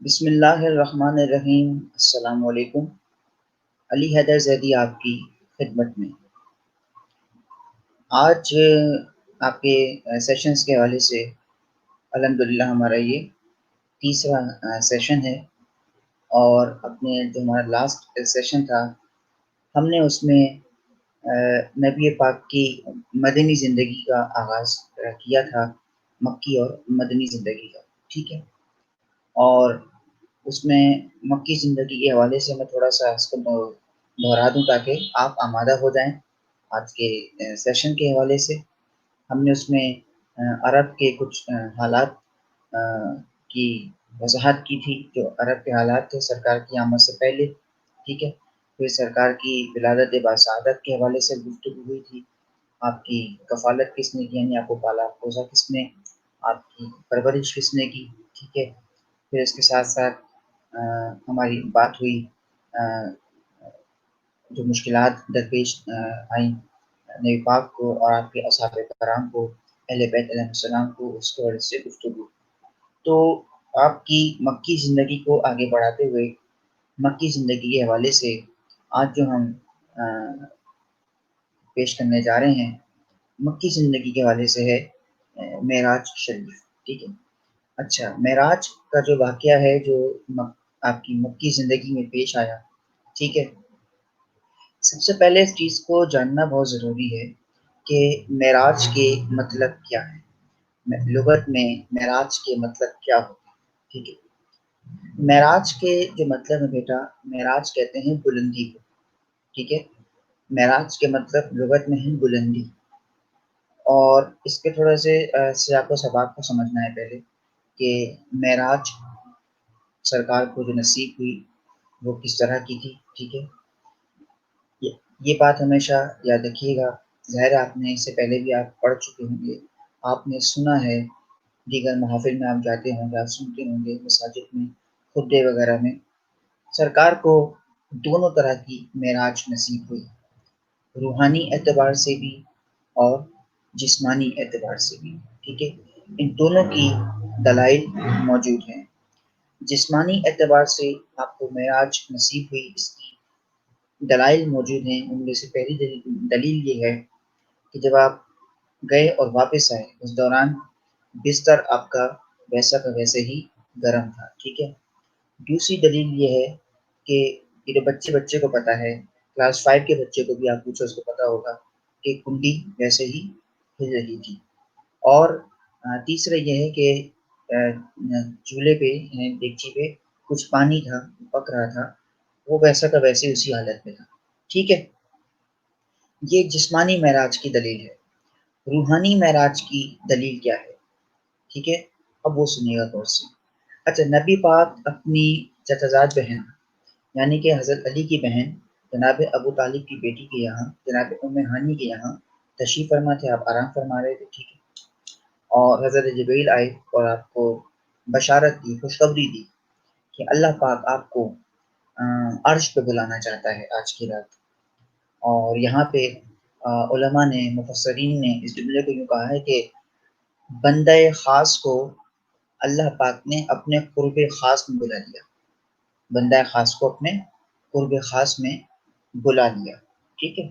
بسم اللہ الرحمن الرحیم۔ السلام علیکم۔ علی حیدر زیدی آپ کی خدمت میں۔ آج آپ کے سیشنز کے حوالے سے الحمدللہ ہمارا یہ تیسرا سیشن ہے، اور اپنے جو ہمارا لاسٹ سیشن تھا ہم نے اس میں نبی پاک کی مدنی زندگی کا آغاز کیا تھا، مکی اور مدنی زندگی کا، ٹھیک ہے۔ اور اس میں مکی زندگی کے حوالے سے میں تھوڑا سا اس کو دہرا دوں تاکہ آپ آمادہ ہو جائیں آج کے سیشن کے حوالے سے۔ ہم نے اس میں عرب کے کچھ حالات کی وضاحت کی تھی، جو عرب کے حالات تھے سرکار کی آمد سے پہلے، ٹھیک ہے۔ پھر سرکار کی ولادت باسعادت کے حوالے سے گفتگو ہوئی تھی، آپ کی کفالت کس نے کی، یعنی آپ کو پالا پوسا کس نے، آپ کی پرورش کس نے کی، ٹھیک ہے۔ پھر اس کے ساتھ ساتھ ہماری بات ہوئی جو مشکلات درپیش آئیں نبی پاک کو اور آپ کے اصحاب کرام کو، اہل بیت علیہ السلام کو، اس کے وجہ سے گفتگو۔ تو آپ کی مکی زندگی کو آگے بڑھاتے ہوئے مکی زندگی کے حوالے سے آج جو ہم پیش کرنے جا رہے ہیں مکی زندگی کے حوالے سے ہے معراج شریف، ٹھیک ہے۔ اچھا، معراج کا جو واقعہ ہے جو آپ کی مکی زندگی میں پیش آیا، ٹھیک ہے۔ سب سے پہلے اس چیز کو جاننا بہت ضروری ہے کہ معراج کے مطلب کیا ہے، لغت میں معراج کے مطلب کیا ہوتے ہیں، ٹھیک ہے۔ معراج کے جو مطلب ہے بیٹا، معراج کہتے ہیں بلندی کو، ٹھیک ہے۔ معراج کے مطلب لغت میں ہے بلندی، اور اس کے تھوڑے سے سیاق و سباق کو سمجھنا ہے پہلے کہ معراج سرکار کو جو نصیب ہوئی وہ کس طرح کی تھی، ٹھیک ہے۔ یہ بات ہمیشہ یاد رکھیے گا، ظاہر آپ نے اس سے پہلے بھی آپ پڑھ چکے ہوں گے، آپ نے سنا ہے، دیگر محافل میں آپ جاتے ہوں گے، آپ سنتے ہوں گے، مساجد میں، خطبے وغیرہ میں، سرکار کو دونوں طرح کی معراج نصیب ہوئی، روحانی اعتبار سے بھی اور جسمانی اعتبار سے بھی، ٹھیک ہے۔ ان دونوں کی دلائل موجود ہیں۔ جسمانی اعتبار سے آپ کو معراج نصیب ہوئی، اس کی دلائل موجود ہیں۔ ان میں سے پہلی دلیل یہ ہے کہ جب آپ گئے اور واپس آئے اس دوران بستر آپ کا ویسا کا ویسے ہی گرم تھا، ٹھیک ہے۔ دوسری دلیل یہ ہے کہ یہ جو بچے کو پتہ ہے، کلاس 5 کے بچے کو بھی آپ پوچھو اس کو پتہ ہوگا کہ کنڈی ویسے ہی ہل رہی تھی۔ اور تیسرا یہ ہے کہ چولہے پہ دیگچی پہ کچھ پانی تھا، پک رہا تھا، وہ ویسا کا ویسے اسی حالت میں تھا، ٹھیک ہے۔ یہ جسمانی معراج کی دلیل ہے۔ روحانی معراج کی دلیل کیا ہے، ٹھیک ہے، اب وہ سنیے گا غور سے۔ اچھا، نبی پاک اپنی چچزاد بہن یعنی کہ حضرت علی کی بہن جناب ابو طالب کی بیٹی کے یہاں، جناب ام ہانی کے یہاں تشریف فرما تھے، آپ آرام فرما رہے تھے، ٹھیک ہے۔ اور حضرت جبریل آئے اور آپ کو بشارت دی، خوشخبری دی کہ اللہ پاک آپ کو عرش پہ بلانا چاہتا ہے آج کی رات۔ اور یہاں پہ علماء نے، مفسرین نے اس جملے کو یوں کہا ہے کہ بندہ خاص کو اللہ پاک نے اپنے قرب خاص میں بلا لیا، بندہ خاص کو اپنے قرب خاص میں بلا لیا، ٹھیک ہے۔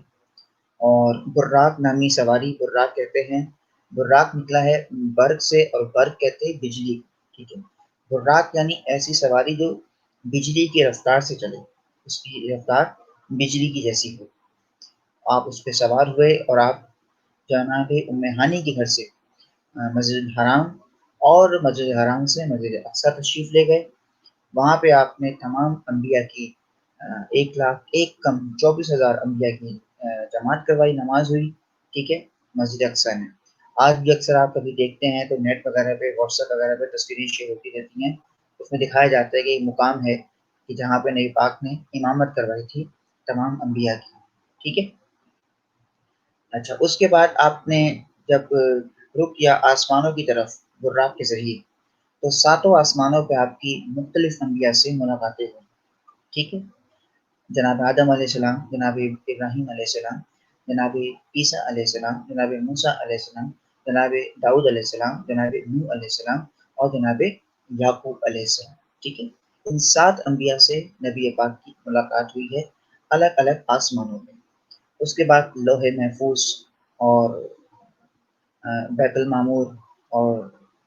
اور براق نامی سواری، براق کہتے ہیں، براق نکلا ہے برق سے، اور برق کہتے ہیں بجلی، ٹھیک ہے۔ براق یعنی ایسی سواری جو بجلی کی رفتار سے چلے، اس کی رفتار بجلی کی جیسی ہو۔ آپ اس پہ سوار ہوئے اور آپ جناب ام ہانی کے گھر سے مسجد الحرام اور مسجد الحرام سے مسجد اقصی تشریف لے گئے۔ وہاں پہ آپ نے تمام انبیاء کی 1,01,24,000 انبیاء کی جماعت کروائی، نماز ہوئی، ٹھیک ہے، مسجد اقصی میں۔ آج بھی اکثر آپ کبھی دیکھتے ہیں تو نیٹ وغیرہ پہ، واٹس ایپ وغیرہ پہ تصویریں شیئر ہوتی رہتی ہیں، اس میں دکھایا جاتا ہے کہ ایک مقام ہے کہ جہاں پہ نبی پاک نے امامت کروائی تھی تمام انبیاء کی، ٹھیک ہے۔ اچھا، اس کے بعد آپ نے جب رخ کیا آسمانوں کی طرف براق کے ذریعے، تو 7 آسمانوں پہ آپ کی مختلف انبیاء سے ملاقاتیں ہوئیں، ٹھیک ہے۔ جناب آدم علیہ السلام، جناب ابراہیم علیہ السلام، جناب عیسیٰ علیہ السلام، جناب موسیٰ علیہ السلام، جناب داؤد علیہ السلام، جناب نوح علیہ السلام، اور جناب یعقوب علیہ السلام، ٹھیک ہے۔ ان 7 انبیاء سے نبی پاک کی ملاقات ہوئی ہے الگ الگ آسمانوں میں۔ اس کے بعد لوح محفوظ اور بیت المعمور اور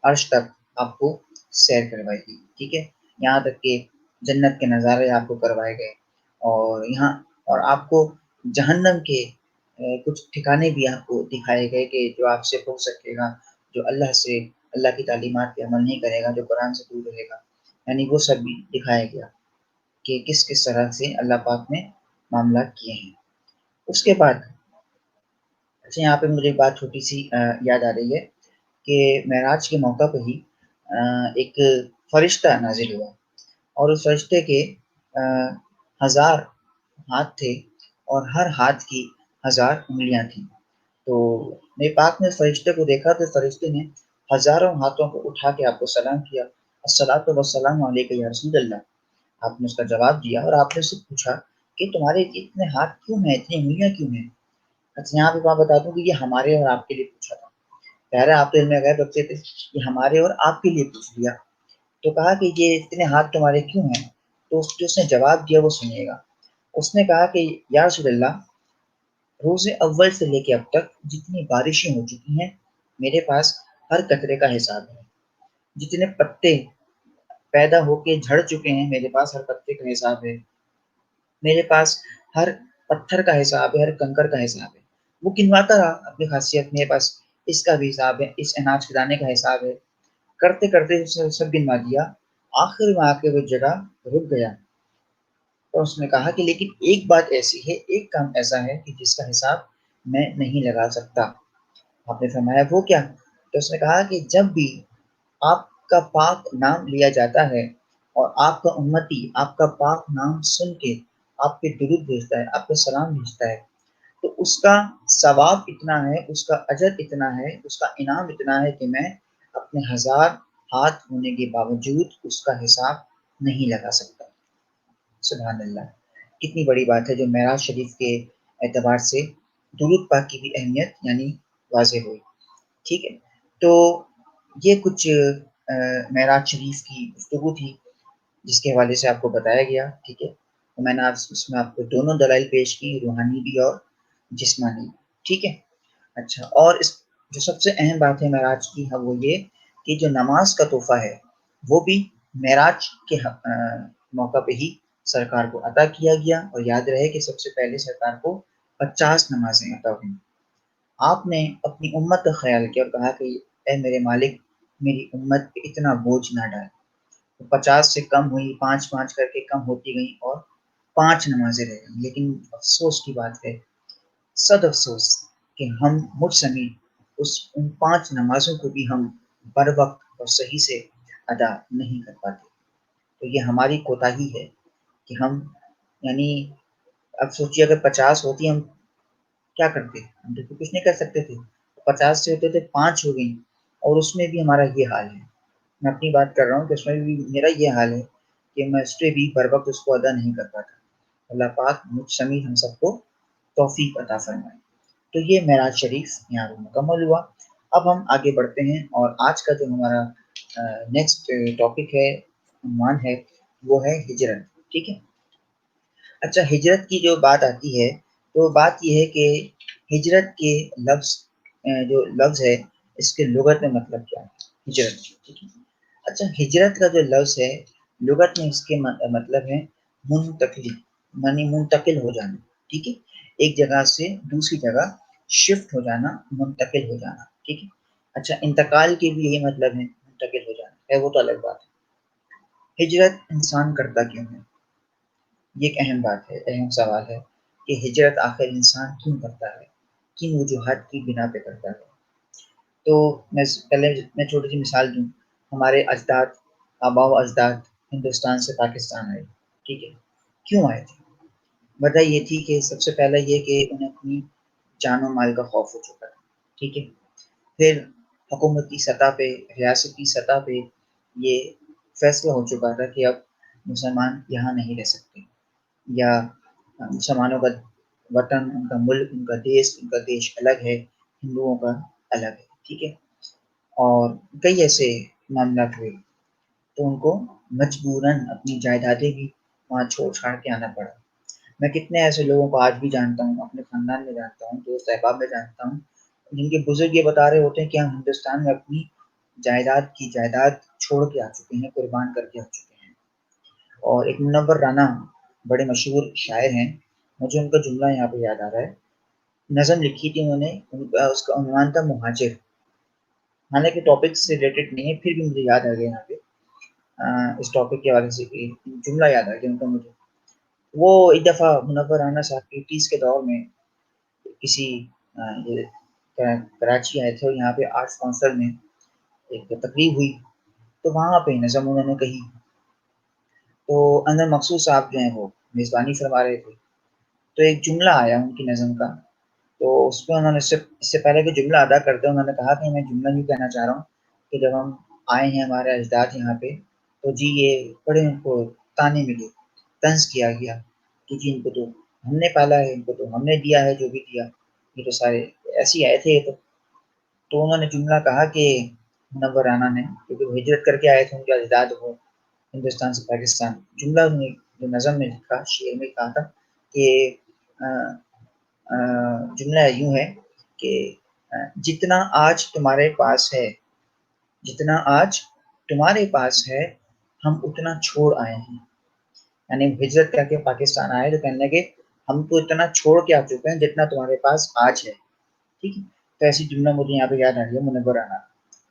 عرش تک آپ کو سیر کروائی گئی، ٹھیک ہے، یہاں تک کہ جنت کے نظارے آپ کو کروائے گئے، اور یہاں اور آپ کو جہنم کے کچھ ٹھکانے بھی آپ کو دکھائے گئے کہ جو آپ سے ہو سکے گا، جو اللہ کی تعلیمات پہ عمل نہیں کرے گا، جو قرآن سے دور رہے گا، یعنی وہ سب بھی دکھایا گیا کہ کس کس طرح سے اللہ پاک نے معاملات کیے ہیں۔ اس کے بعد اچھا، یہاں پہ مجھے ایک بات چھوٹی سی یاد آ رہی ہے کہ معراج کے موقع پہ ہی ایک فرشتہ نازل ہوا، اور اس فرشتے کے 1000 ہاتھ تھے، اور ہر ہاتھ کی 1000 انگلیاں تھیں۔ تو میرے پاک نے فرشتے کو دیکھا تو فرشتے نے ہزاروں ہاتھوں کو اٹھا کے آپ کو سلام کیا، الصلاۃ والسلام علیک یا رسول اللہ۔ آپ نے اس کا جواب دیا اور آپ نے اس سے پوچھا کہ تمہارے اتنے ہاتھ کیوں ہیں، اتنی انگلیاں کیوں ہیں؟ اچھا، یہاں پہ میں بتا دوں کہ یہ ہمارے اور آپ کے لیے پوچھا تھا، پہلے آپ تو علم غیب رکھتے تھے، یہ ہمارے اور آپ کے لیے پوچھ لیا۔ تو کہا کہ یہ اتنے ہاتھ تمہارے کیوں ہیں؟ تو جو اس نے جواب دیا وہ سنیے گا۔ اس نے کہا کہ یا رسول اللہ، روز اول سے لے کے اب تک جتنی بارشیں ہو چکی ہیں میرے پاس ہر قطرے کا حساب ہے، جتنے پتے پیدا ہو کے جھڑ چکے ہیں میرے پاس ہر پتے کا حساب ہے، میرے پاس ہر پتھر کا حساب ہے، ہر کنکر کا حساب ہے۔ وہ گنواتا رہا اپنی خاصیت، میرے پاس اس کا بھی حساب ہے، اس اناج کے دانے کا حساب ہے، کرتے کرتے سب گنوا دیا۔ آخر میں آ کے وہ جگہ رک گیا، اور اس نے کہا کہ لیکن ایک بات ایسی ہے، ایک کام ایسا ہے کہ جس کا حساب میں نہیں لگا سکتا۔ آپ نے فرمایا وہ کیا؟ تو اس نے کہا کہ جب بھی آپ کا پاک نام لیا جاتا ہے اور آپ کا امتی آپ کا پاک نام سن کے آپ پہ درود بھیجتا ہے، آپ پہ سلام بھیجتا ہے، تو اس کا ثواب اتنا ہے، اس کا اجر اتنا ہے، اس کا انعام اتنا ہے کہ میں اپنے 1000 ہاتھ ہونے کے باوجود اس کا حساب نہیں لگا سکتا۔ سبحان اللہ، کتنی بڑی بات ہے جو معراج شریف کے اعتبار سے درود پاک کی بھی اہمیت یعنی واضح ہوئی، ٹھیک ہے۔ تو یہ کچھ معراج شریف کی گفتگو تھی جس کے حوالے سے آپ کو بتایا گیا، ٹھیک ہے۔ تو میں نے اس میں آپ کو دونوں دلائل پیش کی، روحانی بھی اور جسمانی، ٹھیک ہے۔ اچھا، اور اس جو سب سے اہم بات ہے معراج کی ہے وہ یہ کہ جو نماز کا تحفہ ہے وہ بھی معراج کے موقع پہ ہی سرکار کو عطا کیا گیا، اور یاد رہے کہ سب سے پہلے سرکار کو 50 نمازیں عطا ہوئیں۔ آپ نے اپنی امت کا خیال کیا اور کہا کہ اے میرے مالک، میری امت پہ اتنا بوجھ نہ ڈال۔ 50 سے کم ہوئی، 5 کر کے کم ہوتی گئیں، اور 5 نمازیں رہ گئیں، لیکن افسوس کی بات ہے، صد افسوس کہ ہم مجھ سمیت ان 5 نمازوں کو بھی ہم بر وقت اور صحیح سے ادا نہیں کر پاتے۔ تو یہ ہماری کوتاہی ہے کہ ہم یعنی اب سوچیے اگر 50 ہوتی ہم کیا کرتے؟ ہم تو کچھ نہیں کر سکتے تھے، 50 سے ہوتے تھے 5 ہو گئی، اور اس میں بھی ہمارا یہ حال ہے۔ میں اپنی بات کر رہا ہوں کہ اس میں بھی میرا یہ حال ہے کہ میں اس پہ بھی بر وقت اس کو ادا نہیں کر پاتا۔ اللہ پاک مجھ سمیت ہم سب کو توفیق عطا فرمائے۔ تو یہ معراج شریف یہاں پہ مکمل ہوا۔ اب ہم آگے بڑھتے ہیں، اور آج کا جو ہمارا نیکسٹ ٹاپک ہے، عنوان ہے، وہ ہے ہجرت، ٹھیک ہے۔ اچھا، ہجرت کی جو بات آتی ہے تو بات یہ ہے کہ ہجرت کے جو لفظ ہے اس کے لغت میں مطلب کیا ہے؟ ہجرت، ٹھیک ہے۔ اچھا، ہجرت کا جو لفظ ہے لغت میں اس کے مطلب ہے منتقلی، یعنی منتقل ہو جانا، ٹھیک ہے، ایک جگہ سے دوسری جگہ شفٹ ہو جانا، منتقل ہو جانا، ٹھیک ہے۔ اچھا، انتقال کے بھی یہی مطلب ہے، منتقل ہو جانا ہے، وہ تو الگ بات ہے۔ ہجرت انسان کرتا کیوں ہے؟ یہ ایک اہم بات ہے، اہم سوال ہے کہ ہجرت آخر انسان کیوں کرتا ہے، کن وجوہات کی بنا پہ کرتا ہے؟ تو میں چھوٹی سی مثال دوں۔ ہمارے اجداد، آبا و اجداد ہندوستان سے پاکستان آئے، ٹھیک ہے، کیوں آئے تھے؟ وجہ یہ تھی کہ سب سے پہلا یہ کہ انہیں اپنی جان و مال کا خوف ہو چکا تھا، ٹھیک ہے۔ پھر حکومتی سطح پہ، ریاستی سطح پہ یہ فیصلہ ہو چکا تھا کہ اب مسلمان یہاں نہیں رہ سکتے، یا مسلمانوں کا وطن، ان کا ملک، ان کا دیش الگ ہے، ہندوؤں کا الگ ہے، ٹھیک ہے۔ اور کئی ایسے معاملات ہوئے۔ تو ان کو مجبوراً اپنی جائیدادیں بھی وہاں چھوڑ چھاڑ کے آنا پڑا۔ میں کتنے ایسے لوگوں کو آج بھی جانتا ہوں، اپنے خاندان میں جانتا ہوں، دوست احباب میں جانتا ہوں، جن کے بزرگ یہ بتا رہے ہوتے ہیں کہ ہم ہندوستان میں اپنی جائیداد چھوڑ کے آ چکے ہیں، قربان کر کے آ چکے ہیں۔ اور ایک منور رانا بڑے مشہور شاعر ہیں، مجھے ان کا جملہ یہاں پہ یاد آ رہا ہے۔ نظم لکھی تھی انہوں نے، اس کا عنوان تھا مہاجر، حالانکہ ٹاپک سے ریلیٹڈ نہیں ہے، پھر بھی مجھے یاد آ گیا یہاں پہ اس ٹاپک کے حوالے سے جملہ یاد آ گیا ان کا مجھے۔ وہ ایک دفعہ منور رانا صاحب کے 30 کے دور میں کسی کراچی آئے تھے اور یہاں پہ آرٹس کونسل میں ایک تقریب ہوئی، تو وہاں پہ نظم انہوں نے کہی، تو اندر مقصود صاحب جو ہیں وہ میزبانی فرما رہے تھے، تو ایک جملہ آیا ان کی نظم کا، تو اس پہ انہوں نے اس سے پہلے کہ جملہ ادا کرتے انہوں نے کہا کہ میں جملہ یوں کہنا چاہ رہا ہوں کہ جب ہم آئے ہیں ہمارے اجداد یہاں پہ، تو جی یہ بڑے ان کو تانے ملے، طنز کیا گیا کہ جی ان کو تو ہم نے پالا ہے، ان کو تو ہم نے دیا ہے جو بھی دیا، یہ تو سارے ایسے ہی آئے تھے۔ تو انہوں نے جملہ کہا کہ منور رانا نے، کیونکہ وہ ہجرت کر کے آئے تھے، ان کے اجداد ہو ہندوستان سے پاکستان، جملہ نے جو نظم میں لکھا، شعر میں کہا تھا کہ جملہ یوں ہے کہ جتنا آج تمہارے پاس ہے، جتنا آج تمہارے پاس ہے، ہم اتنا چھوڑ آئے ہیں۔ یعنی ہجرت کر کے پاکستان آئے تو کہنے لگے ہم تو اتنا چھوڑ کے آ چکے ہیں جتنا تمہارے پاس آج ہے، ٹھیک ہے۔ تو ایسی جملہ مجھے یہاں پہ یاد آ رہی ہے، منور رانا۔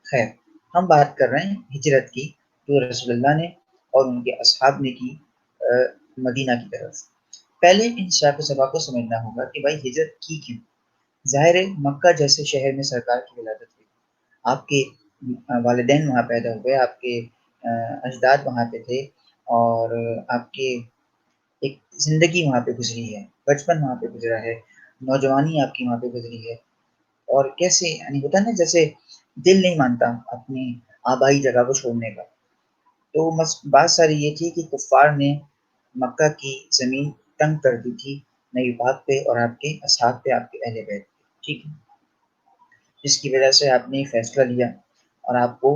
خیر، ہم بات کر رہے ہیں ہجرت کی، جو رسول اللہ نے اور ان کے اصحاب نے کی مدینہ کی طرف۔ پہلے ان سیاق و سباق کو سمجھنا ہوگا کہ بھائی ہجرت کی کیوں؟ ظاہر ہے مکہ جیسے شہر میں سرکار کی ولادت ہوئی، آپ کے والدین وہاں پیدا ہوئے، آپ کے اجداد وہاں پہ تھے، اور آپ کے ایک زندگی وہاں پہ گزری ہے، بچپن وہاں پہ گزرا ہے، نوجوانی آپ کی وہاں پہ گزری ہے، اور کیسے یعنی ہوتا ہے نا جیسے دل نہیں مانتا اپنی آبائی جگہ کو چھوڑنے کا۔ تو بات ساری یہ تھی کہ کفار نے مکہ کی زمین تنگ کر دی تھی نبی پاک پہ اور آپ کے اصحاب پہ، آپ کے اہل بیت پہ، ٹھیک ہے، جس کی وجہ سے آپ نے فیصلہ لیا اور آپ کو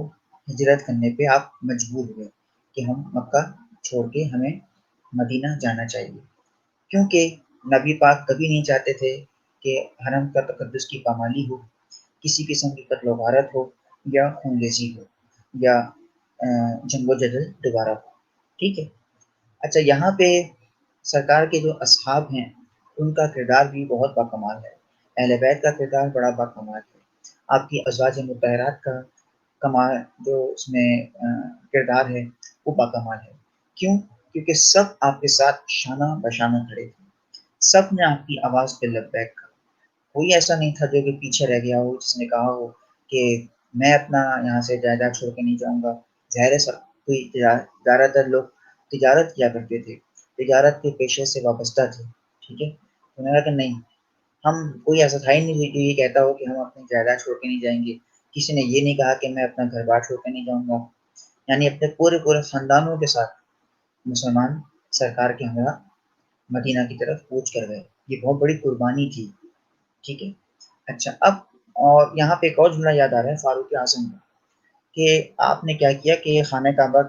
ہجرت کرنے پہ آپ مجبور ہوئے کہ ہم مکہ چھوڑ کے ہمیں مدینہ جانا چاہیے، کیونکہ نبی پاک کبھی نہیں چاہتے تھے کہ حرم کا تقدس کی پامالی ہو، کسی قسم کی قتل و غارت ہو، یا خون ریزی ہو، یا جنگ و جدل دوبارہ ہو، ٹھیک ہے۔ اچھا، یہاں پہ سرکار کے جو اصحاب ہیں ان کا کردار بھی بہت باکمال ہے، اہل بیت کا کردار بڑا باکمال ہے، آپ کی ازواج مطہرات کا کمال جو اس میں کردار ہے وہ باکمال ہے۔ کیوں؟ کیونکہ سب آپ کے ساتھ شانہ بشانہ کھڑے تھے، سب نے آپ کی آواز پہ لبیک کہا، کوئی ایسا نہیں تھا جو کہ پیچھے رہ گیا ہو، جس نے کہا ہو کہ میں اپنا یہاں سے جائیداد چھوڑ کے نہیں جاؤں گا۔ ظاہر ہے سب کوئی زیادہ تر لوگ تجارت کیا کرتے تھے، تجارت کے پیشے سے وابستہ تھے، ٹھیک ہے۔ تو میں نے کہا نہیں، ہم کوئی ایسا تھا ہی نہیں جو یہ کہتا ہو کہ ہم اپنی جائیداد چھوڑ کے نہیں جائیں گے، کسی نے یہ نہیں کہا کہ میں اپنا گھر بار چھوڑ کے نہیں جاؤں گا، یعنی اپنے پورے خاندانوں کے ساتھ مسلمان سرکار کے ہمراہ مدینہ کی طرف کوچ کر گئے، یہ بہت بڑی قربانی تھی، ٹھیک ہے۔ اچھا، اب اور یہاں پہ ایک اور جملہ یاد آ رہا ہے فاروق اعظم کا، کہ آپ نے کیا کیا کہ خانہ کعبہ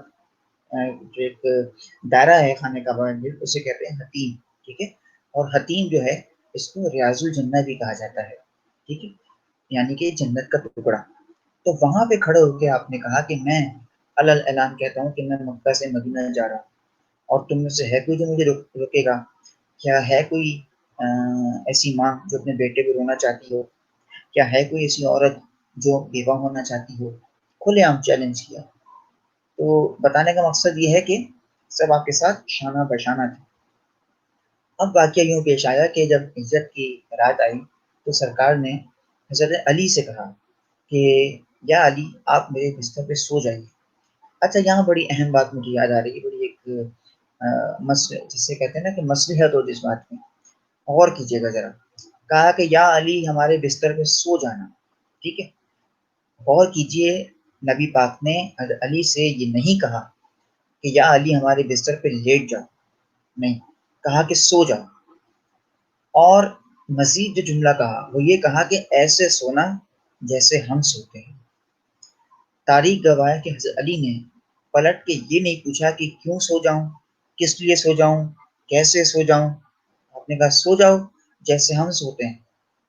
جو ایک دائرہ ہے خانہ کعبہ اسے کہتے ہیں حتیم، ٹھیک ہے، اور حتیم جو ہے اس کو ریاض الجنہ بھی کہا جاتا ہے، ٹھیک ہے، یعنی کہ جنت کا ٹکڑا۔ تو وہاں پہ کھڑے ہو کے آپ نے کہا کہ میں اعلان کہتا ہوں کہ میں مکہ سے مدینہ جا رہا ہوں، اور تم میں سے ہے کوئی جو مجھے روکے گا؟ کیا ہے کوئی ایسی ماں جو اپنے بیٹے کو رونا چاہتی ہو؟ کیا ہے کوئی ایسی عورت جو بیوہ ہونا چاہتی ہو؟ کھلے عام چیلنج کیا۔ تو بتانے کا مقصد یہ ہے کہ سب آپ کے ساتھ شانہ بشانہ تھے۔ اب واقعہ یوں پیش آیا کہ جب ہجرت کی رات آئی تو سرکار نے حضرت علی سے کہا کہ یا علی، آپ میرے بستر پہ سو جائیے۔ اچھا، یہاں بڑی اہم بات مجھے یاد آ رہی ہے، بڑی ایک جس سے کہتے ہیں نا کہ مصلحت ہو جس بات میں، غور کیجیے گا ذرا۔ کہا کہ یا علی ہمارے بستر پہ سو جانا، ٹھیک ہے۔ غور کیجیے، نبی پاک نے علی سے یہ نہیں کہا کہ یا علی ہمارے بستر پہ لیٹ جاؤ، نہیں، کہا کہ سو جاؤ، اور مزید جو جملہ کہا وہ یہ کہا کہ ایسے سونا جیسے ہم سوتے ہیں۔ تاریخ گواہ ہے کہ حضرت علی نے پلٹ کے یہ نہیں پوچھا کہ کیوں سو جاؤں، کس لیے سو جاؤں، کیسے سو جاؤں. آپ نے کہا سو جاؤ جیسے ہم سوتے ہیں.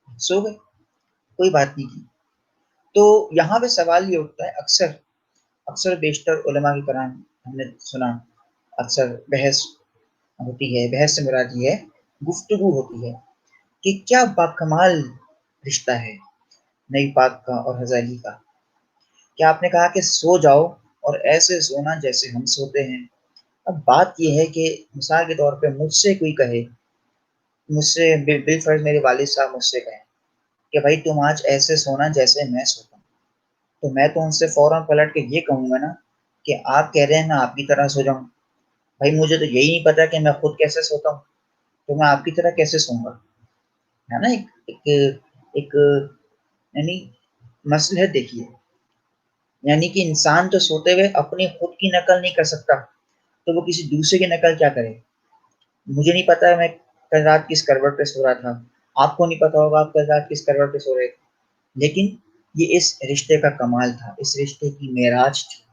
سو گئے، کوئی بات نہیں کی. تو یہاں پہ سوال یہ اٹھتا ہے، اکثر بیشتر علماء کی کرام ہم نے سنا، اکثر بحث ہوتی ہے. بحث سے مراد یہ ہے گفتگو ہوتی ہے کہ کیا باکمال رشتہ ہے نئی پاک کا اور ہزالی کا. کیا آپ نے کہا کہ سو جاؤ اور ایسے سونا جیسے ہم سوتے ہیں. اب بات یہ ہے کہ مثال کے طور پہ مجھ سے کوئی کہے، مجھ سے بالفرض میرے والد صاحب مجھ سے کہیں کہ بھائی تم آج ایسے سونا جیسے میں سوتا ہوں، تو میں تو ان سے فوراً پلٹ کے یہ کہوں گا نا کہ آپ کہہ رہے ہیں میں آپ کی طرح سو جاؤں. بھائی مجھے تو یہی نہیں پتا کہ میں خود کیسے سوتا ہوں، تو میں آپ کی طرح کیسے سوں گا. ہے نا ایک یعنی مسئلہ دیکھیے، یعنی کہ انسان تو سوتے ہوئے اپنی خود کی نقل نہیں کر سکتا، تو وہ کسی دوسرے کی نقل کیا کرے. مجھے نہیں پتا میں کل رات کس کروٹ پہ سو رہا تھا، آپ کو نہیں پتا ہوگا آپ کل رات کس کروٹ پہ سو رہے تھے، لیکن یہ اس رشتے کا کمال تھا، اس رشتے کی معراج تھی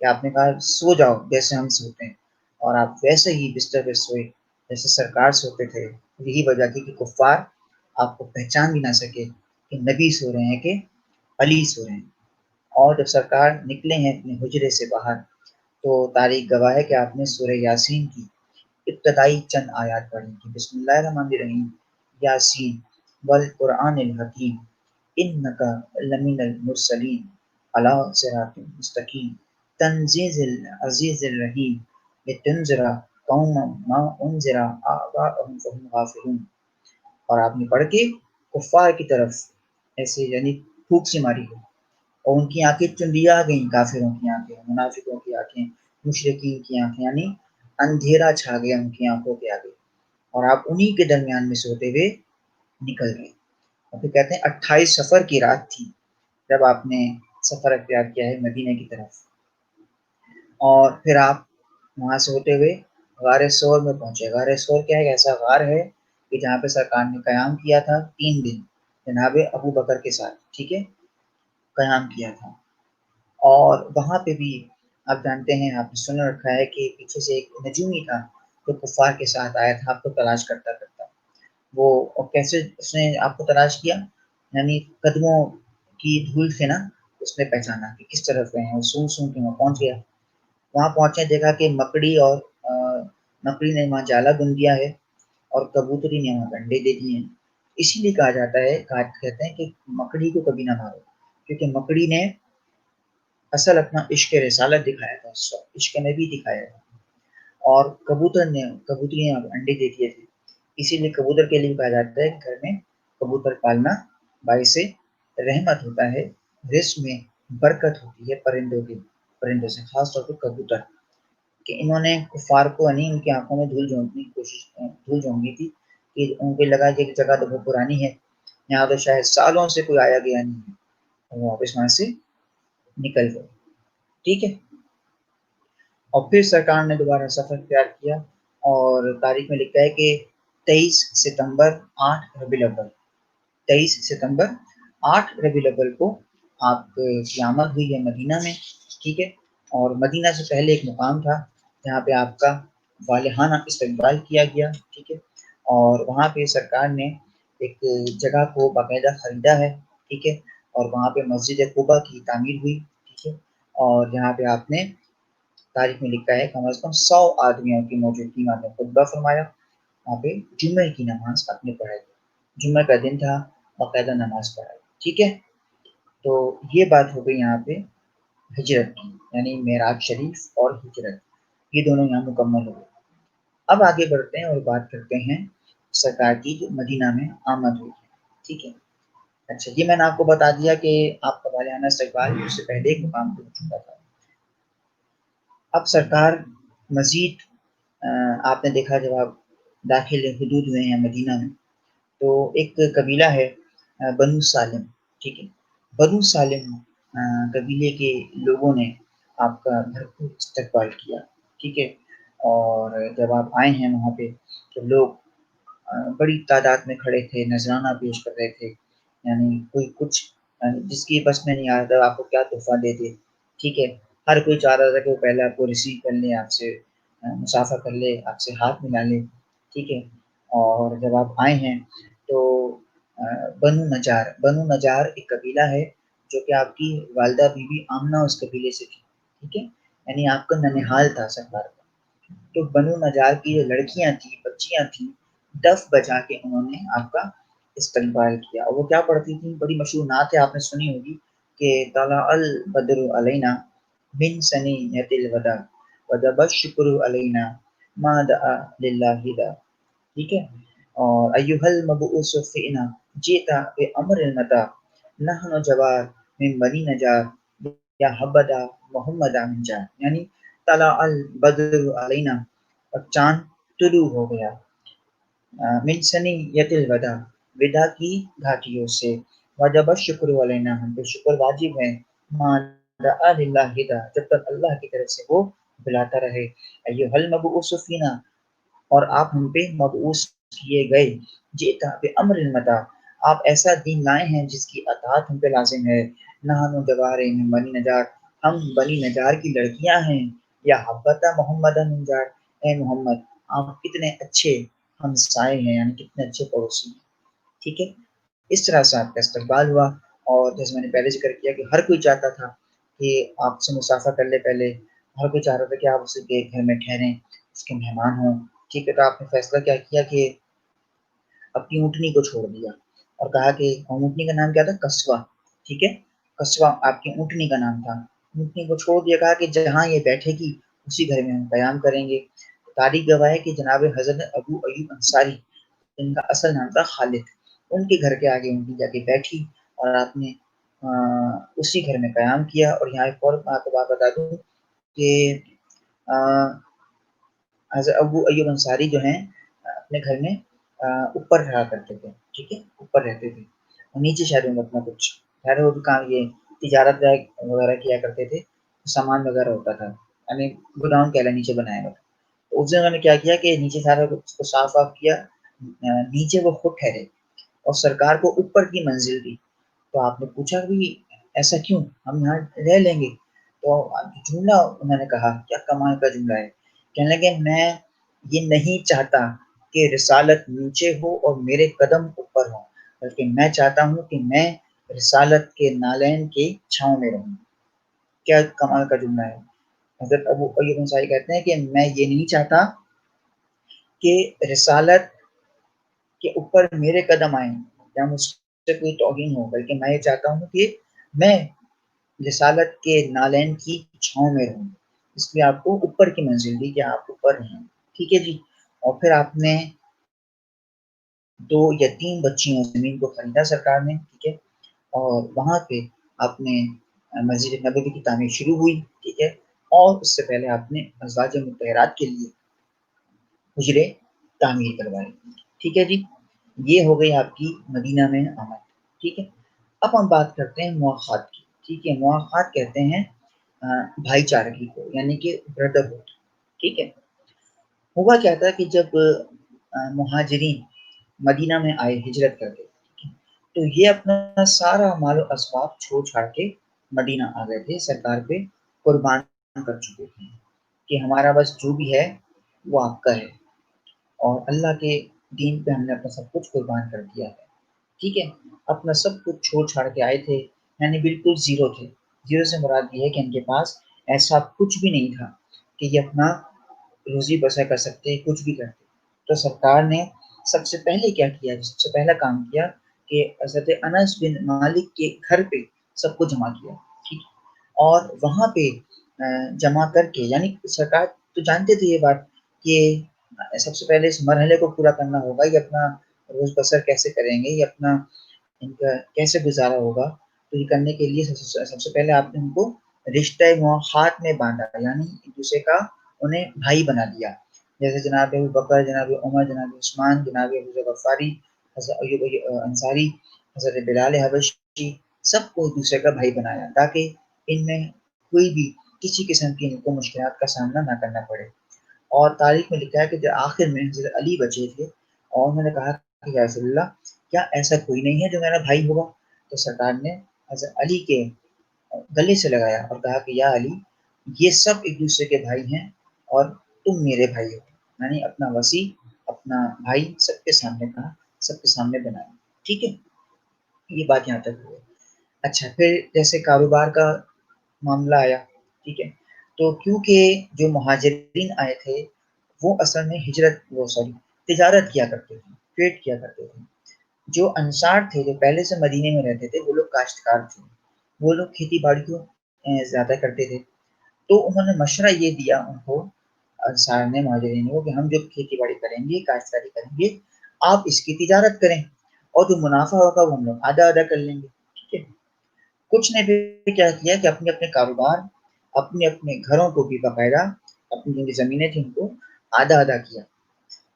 کہ آپ نے کہا سو جاؤ جیسے ہم سوتے ہیں، اور آپ ویسے ہی بستر پہ سوئے جیسے سرکار سوتے تھے. یہی وجہ تھی کہ کفار آپ کو پہچان بھی نہ سکے کہ نبی سو رہے ہیں کہ علی سو رہے ہیں. اور جب سرکار نکلے ہیں اپنے حجرے سے باہر تو تاریخ گواہ ہے کہ آپ نے سورہ یاسین کی ابتدائی چند آیات پڑھی تھی. بسم اللہ الرحمن الرحیم، یاسین والقرآن الحکیم انک لمن المرسلین علی صراط مستقیم تنزیل العزیز الرحیم لتنذر قوما ما انذر آباؤہم فہم غافلون. اور آپ نے پڑھ کے کفار کی طرف ایسے یعنی پھونک سے ماری ہے اور ان کی آنکھیں چندیا گئیں، کافروں کی آنکھیں، منافقوں کی آنکھیں، مشرکین کی آنکھیں، یعنی اندھیرا چھا گیا ان کی آنکھوں کے آگے، اور آپ انہی کے درمیان میں سوتے ہوئے نکل گئے. اور پھر کہتے ہیں 28 سفر کی رات تھی جب آپ نے سفر اختیار کیا ہے مدینہ کی طرف، اور پھر آپ وہاں سے ہوتے ہوئے غار سور میں پہنچے. غار سور کیا ہے؟ ایسا غار ہے کہ جہاں پہ سرکار نے قیام کیا تھا 3 دن جناب ابو بکر کے ساتھ، ٹھیک ہے، قیام کیا تھا. اور وہاں پہ بھی آپ جانتے ہیں، آپ نے سن رکھا ہے کہ پیچھے سے ایک نجومی تھا جو کفار کے ساتھ آیا تھا آپ کو تلاش کرتا کرتا. وہ کیسے اس نے آپ کو تلاش کیا؟ یعنی قدموں کی دھول سے نا اس نے پہچانا کہ کس طرف گئے ہیں، وہ سون سون کے وہاں پہنچ گیا. وہاں پہنچے دیکھا کہ مکڑی اور مکڑی نے وہاں جالا بن دیا ہے اور کبوتری نے وہاں انڈے دے دیے ہیں. اسی لیے کہا جاتا ہے، کہتے ہیں کہ مکڑی کو کبھی نہ مارو، کیونکہ مکڑی نے اصل اپنا عشق رسالت دکھایا تھا، عشق نبی دکھایا تھا، اور کبوتری نے انڈے دے دیے تھے. اسی لیے کبوتر کے لیے کہا جاتا ہے کہ گھر میں کبوتر پالنا باعث رحمت ہوتا ہے، رزق میں برکت ہوتی ہے. پرندوں سے خاص طور پہ کبوتر، کہ انہوں نے کفار کو نہیں ان کی آنکھوں میں دھول جھونکی تھی کہ ان کو لگا کہ ایک جگہ تو بہت پرانی ہے، یہاں تو شاید سالوں سے کوئی آیا گیا نہیں ہے، وہ واپس وہاں سے نکل گئے. ٹھیک ہے، اور پھر سرکار نے دوبارہ سفر اختیار کیا، اور تاریخ میں لکھا ہے کہ 23 ستمبر 8 ربیع الاول 23 ستمبر 8 ربیع الاول کو آپ کی آمد ہوئی ہے مدینہ میں. ٹھیک ہے، اور مدینہ سے پہلے ایک مقام تھا جہاں پہ آپ کا والہانہ استقبال کیا گیا. ٹھیک ہے، اور وہاں پہ سرکار نے ایک جگہ کو باقاعدہ خریدا ہے. ٹھیک ہے، اور وہاں پہ مسجد قباء کی تعمیر ہوئی. ٹھیک ہے، اور جہاں پہ آپ نے تاریخ میں لکھا ہے کم از کم 100 آدمیوں کی موجودگی میں آپ نے خطبہ فرمایا، وہاں پہ جمعے کی نماز آپ نے پڑھائی، جمعہ کا دن تھا، باقاعدہ نماز پڑھائی. ٹھیک ہے، تو یہ بات ہو گئی یہاں پہ ہجرت کی، یعنی معراج شریف اور ہجرت، یہ دونوں یہاں مکمل ہو گئے. اب آگے بڑھتے ہیں اور بات کرتے ہیں سرکار کی جو مدینہ میں آمد ہوئی ہے. ٹھیک ہے، اچھا یہ میں نے آپ کو بتا دیا کہ آپ کا والہانہ استقبال اس سے پہلے ایک مقام پہ ہو چکا تھا. اب سرکار مزید آپ نے دیکھا جب آپ داخل حدود ہوئے ہیں مدینہ میں تو ایک قبیلہ ہے بنو سالم. ٹھیک ہے، بنو سالم قبیلے کے لوگوں نے آپ کا بھرپور استقبال کیا. ٹھیک ہے، اور جب آپ آئے ہیں وہاں پہ تو لوگ بڑی تعداد میں کھڑے تھے، نذرانہ پیش کر رہے تھے، یعنی کوئی کچھ جس کی بس میں نہیں آ رہا تھا آپ کو کیا تحفہ دے دے. ٹھیک ہے، ہر کوئی چاہ رہا تھا کہ وہ پہلے آپ کو ریسیو کر لیں، آپ سے مسافہ کر لے، آپ سے ہاتھ ملا لے، ٹھیک ہے۔ اور جب آپ آئے ہیں تو بنو نجار ایک قبیلہ ہے جو کہ آپ کی والدہ بی بی آمنہ اس قبیلے سے تھی، ٹھیک ہے، یعنی آپ کا ننہال تھا سرکار کا۔ تو بنو نجار کی جو لڑکیاں تھیں، بچیاں تھیں، دف بجا کے انہوں نے آپ کا استقبال کیا، اور وہ کیا پڑھتی تھیں؟ بڑی مشہور نعت ہے، آپ نے سنی ہوگی کہ طلع البدر علینا من ثنیۃ الوداع وجب الشکر علینا ما دعا للہ دا، ٹھیک ہے۔ اور ایھا المبعوث فینا جئت بامر المطاع نحن جوار من بنی نجار یا حبذا محمد من جار، یعنی طلع البدر علینا، اور چاند طلوع ہو گیا، من ثنیۃ الوداع، وداع کی گھاٹیوں سے، وجب الشکر علینا، ہم پہ شکر واجب ہے، ما دعا للہ دا، جب تک اللہ کی طرف سے وہ بلاتا رہے، ایھا المبعوث فینا، اور آپ ہم پہ مبعوث کیے گئے، جئت بامر المطاع، آپ ایسا دین لائے ہیں جس کی اطاعت ہم پہ لازم ہے، نحن جوار من بنی نجار، ہم بنی نجار کی لڑکیاں ہیں، یا حبت محمد من جار، اے محمد آپ کتنے اچھے ہمسائے ہیں، یعنی کتنے اچھے پڑوسی ہیں، ٹھیک ہے۔ اس طرح سے آپ کا استقبال ہوا، اور جیسے میں نے پہلے ذکر کیا کہ ہر کوئی چاہتا تھا کہ آپ سے مسافہ کر لے، پہلے ہر کوئی چاہ رہا تھا کہ آپ اس کے گھر میں ٹھہریں، اس کے مہمان ہوں، ٹھیک ہے۔ تو آپ نے فیصلہ کیا کیا کہ اپنی اونٹنی کو چھوڑ دیا، اور کہا کہ اونٹنی کا نام کیا تھا؟ قصوہ، ٹھیک ہے، قصوہ آپ کی اونٹنی کا نام تھا، اونٹنی کو چھوڑ دیا، کہا کہ جہاں یہ بیٹھے گی اسی گھر میں ہم قیام کریں گے۔ تاریخ گواہ ہے کہ جناب حضرت ابو ایوب انصاری، جن کا اصل نام تھا خالد، ان کے گھر کے آگے اونٹنی جا کے بیٹھی، اور آپ نے اسی گھر میں قیام کیا۔ اور یہاں ایک اور آپ کو بات بتا دوں کہ حضرت ابو ایوب انصاری جو ہیں اپنے گھر میں اوپر رہا کرتے تھے، ٹھیک ہے، اوپر رہتے تھے، اور نیچے شاید ان اپنا کچھ خیر وہ کام، یہ تجارت وغیرہ کیا کرتے تھے، سامان وغیرہ ہوتا تھا، یعنی گوداؤن کہہ لیں، نیچے بنایا ہوا تھا۔ تو اس دن انہوں نے کیا کیا کہ نیچے سارا اس کو صاف واف کیا، نیچے وہ خود ٹھہرے، اور سرکار کو اوپر کی منزل دی۔ تو آپ نے پوچھا کہ ایسا کیوں، ہم یہاں رہ لیں گے؟ تو جملہ انہوں نے کہا، کیا کمال کا جملہ ہے، کہنے لگے میں یہ نہیں چاہتا کہ رسالت نیچے ہو اور میرے قدم اوپر ہوں، بلکہ میں چاہتا ہوں کہ میں رسالت کے نالین کے چھاؤں میں رہوں۔ کیا کمال کا جملہ ہے۔ حضرت ابو ایوب انصاری کہتے ہیں کہ میں یہ نہیں چاہتا کہ رسالت کے اوپر میرے قدم آئیں یا مجھ سے کوئی توہین ہو، بلکہ میں یہ چاہتا ہوں کہ میں رسالت کے نالین کی چھاؤں میں رہوں، اس لیے آپ کو اوپر کی منزل دی کہ آپ اوپر رہیں، ٹھیک ہے جی۔ اور پھر آپ نے دو یتیم بچیوں زمین کو خریدا سرکار نے، ٹھیک ہے، اور وہاں پہ آپ نے مسجد نبوی کی تعمیر شروع ہوئی، ٹھیک ہے، اور اس سے پہلے آپ نے ازواج مطہرات کے لیے حجرے تعمیر کروائے، ٹھیک ہے جی۔ یہ ہو گئی آپ کی مدینہ میں آمد، ٹھیک ہے۔ اب ہم بات کرتے ہیں مواخات کی، ٹھیک ہے۔ مواخات کہتے ہیں بھائی چارگی کو، یعنی کہ بردرہڈ، ٹھیک ہے۔ ہوا کیا تھا کہ جب مہاجرین مدینہ میں آئے ہجرت کر کے، تو یہ اپنا سارا مال و اسباب چھوڑ چھاڑ کے مدینہ آ گئے تھے، سرکار پہ قربان کر چکے تھے کہ ہمارا بس جو بھی ہے وہ آپ کا ہے، اور اللہ کے دین پہ ہم نے اپنا سب کچھ قربان کر دیا ہے، ٹھیک ہے۔ اپنا سب کچھ چھوڑ چھاڑ کے آئے تھے، یعنی بالکل زیرو تھے۔ زیرو سے مراد یہ ہے کہ ان کے پاس ایسا کچھ بھی نہیں تھا کہ یہ اپنا روزی بسر کر سکتے، کچھ بھی کرتے۔ تو سرکار نے سب سے پہلے کیا کیا، سب سے پہلا کام کیا کہ حضرت انس بن مالک کے گھر پہ سب کو جمع کیا، ٹھیک، اور وہاں پہ جمع کر کے، یعنی سرکار تو جانتے تھے یہ بات کہ سب سے پہلے اس مرحلے کو پورا کرنا ہوگا، یہ اپنا روز بسر کیسے کریں گے، یہ اپنا ان کا کیسے گزارا ہوگا۔ تو یہ کرنے کے لیے سب سے پہلے آپ نے ان کو رشتہ مواخات میں باندھا، یعنی ایک دوسرے کا انہیں بھائی بنا دیا، جیسے جناب ابو بکر، جناب عمر، جناب عثمان، جناب ابو ذر غفاری، حضرت ایوب انصاری، حضرت بلال حبشی، سب کو ایک دوسرے کا بھائی بنایا تاکہ ان میں کوئی بھی کسی قسم کی ان کو مشکلات کا سامنا نہ کرنا پڑے۔ اور تاریخ میں لکھا ہے کہ جو آخر میں حضرت علی بچے تھے، اور انہوں نے کہا کہ یا رسول اللہ کیا ایسا کوئی نہیں ہے جو میرا بھائی ہوگا؟ تو سرکار نے حضرت علی کے گلے سے لگایا اور کہا کہ یا علی یہ سب ایک دوسرے کے بھائی ہیں اور تم میرے بھائی ہو. یعنی اپنا وسیع اپنا بھائی سب کے سامنے کہا, سب کے سامنے بنایا. ٹھیک ہے, یہ بات یہاں تک ہوئی. اچھا, پھر جیسے کاروبار کا معاملہ آیا. ٹھیک ہے, تو کیونکہ جو مہاجرین آئے تھے وہ اصل میں تجارت کیا کرتے تھے, ٹریڈ کیا کرتے تھے. جو انصار تھے جو پہلے سے مدینے میں رہتے تھے وہ لوگ کاشتکار تھے, وہ لوگ کھیتی باڑی کو زیادہ کرتے تھے. تو انہوں نے مشورہ یہ دیا ان کو, انصار نے مہاجرین کو, کہ ہم جو کھیتی باڑی کریں گے کاشتکاری کریں گے آپ اس کی تجارت کریں اور جو منافع ہوگا وہ ہم لوگ آدھا آدھا کر لیں گے. ٹھیک ہے, کچھ نے بھی کیا کیا کہ اپنے اپنے کاروبار اپنے اپنے گھروں کو بھی باقاعدہ اپنی جو زمینیں تھیں ان کو آدھا آدھا کیا,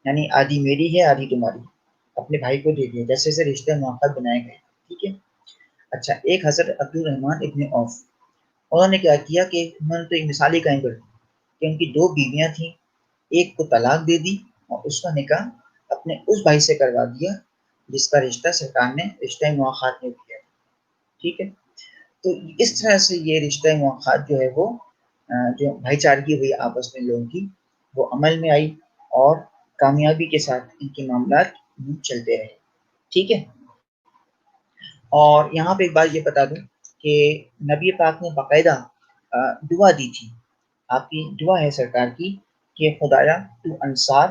یعنی آدھی میری ہے آدھی تمہاری, اپنے بھائی کو دے دیا, جیسے جیسے رشتے موقع بنائے گئے. ٹھیک ہے. اچھا, ایک حضرت عبد الرحمن ابن عوف, انہوں نے کیا کیا کہ انہوں نے تو ایک مثال ہی قائم کر دی کہ ان کی دو بیویاں تھیں, ایک کو طلاق دے دی اور اس کا نکاح اپنے اس بھائی سے کروا دیا جس کا رشتہ سرکار نے رشتہ مواخات میں کیا. ٹھیک ہے, تو اس طرح سے یہ رشتہ مواخات جو ہے وہ جو بھائی چارگی ہوئی آپس میں لوگوں کی وہ عمل میں آئی اور کامیابی کے ساتھ ان کے معاملات چلتے رہے. ٹھیک ہے, اور یہاں پہ ایک بات یہ بتا دوں کہ نبی پاک نے باقاعدہ دعا دی تھی, آپ کی دعا ہے سرکار کی کہ خدایا تو انصار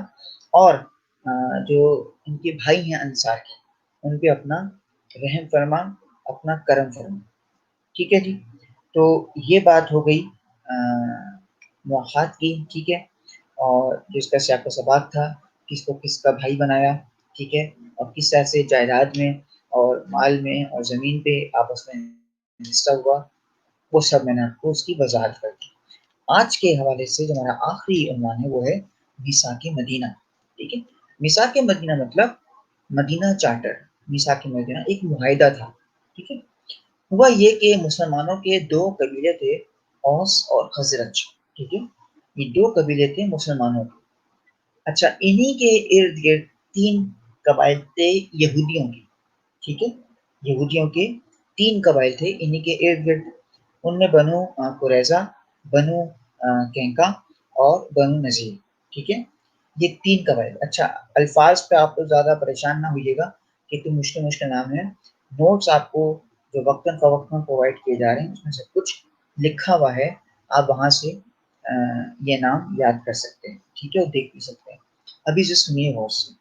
اور جو ان کے بھائی ہیں انصار کے ان پہ اپنا رحم فرما, اپنا کرم فرما. ٹھیک ہے جی, تو یہ بات ہو گئی مواخات کی. ٹھیک ہے, اور جس کا سیاق و سباق تھا کس کو کس کا بھائی بنایا. ٹھیک ہے, اور کس طرح سے جائیداد میں اور مال میں اور زمین پہ آپس میں حصہ ہوا, وہ سب میں نے آپ کو اس کی وضاحت کر دی. آج کے حوالے سے جو ہمارا آخری عنوان ہے وہ ہے میثاق مدینہ. ٹھیک ہے, میثاق مدینہ مطلب مدینہ چارٹر. میثاق مدینہ ایک معاہدہ تھا. ٹھیک ہے, ہوا یہ کہ مسلمانوں کے دو قبیلے تھے, اوس اور خزرج. ٹھیک ہے, یہ دو قبیلے تھے مسلمانوں کے. اچھا, انہی کے ارد گرد تین قبائل تھے یہودیوں کے. ٹھیک ہے, یہودیوں کے تین قبائل تھے انہی کے ارد گرد. ان میں بنو قریظہ, بنو کینکا اور بنو نذیر. ٹھیک ہے, یہ تین قبائل. اچھا, الفاظ پہ آپ کو زیادہ پریشان نہ ہوئیے گا کہ تو مشکل مشکل نام ہے. نوٹس آپ کو جو وقتاً فوقتاً پرووائڈ کیے جا رہے ہیں اس میں سے کچھ لکھا ہوا ہے, آپ وہاں سے یہ نام یاد کر سکتے ہیں. ٹھیک ہے, اور دیکھ بھی سکتے ہیں. ابھی سے سنیے غور سے.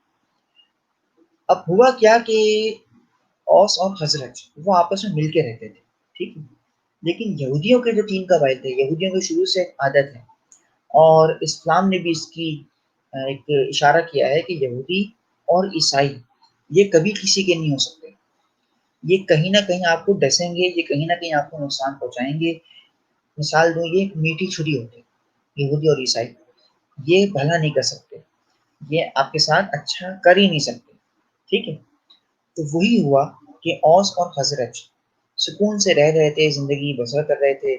اب ہوا کیا کہ اوس اور خزرج وہ آپس میں مل کے رہتے تھے. ٹھیک ہے, لیکن یہودیوں کے جو تین قبائل تھے, یہودیوں کی شروع سے عادت ہے اور اسلام نے بھی اس کی ایک اشارہ کیا ہے کہ یہودی اور عیسائی یہ کبھی کسی کے نہیں ہو سکتے. یہ کہیں نہ کہیں آپ کو ڈسیں گے, یہ کہیں نہ کہیں آپ کو نقصان پہنچائیں گے. مثال دوں, یہ میٹھی چھری ہوتے یہودی اور عیسائی, یہ بھلا نہیں کر سکتے, یہ آپ کے ساتھ اچھا کر ہی نہیں سکتے. ٹھیک ہے, تو وہی ہوا کہ اوس اور خزرج سکون سے رہ رہے تھے, زندگی بسر کر رہے تھے.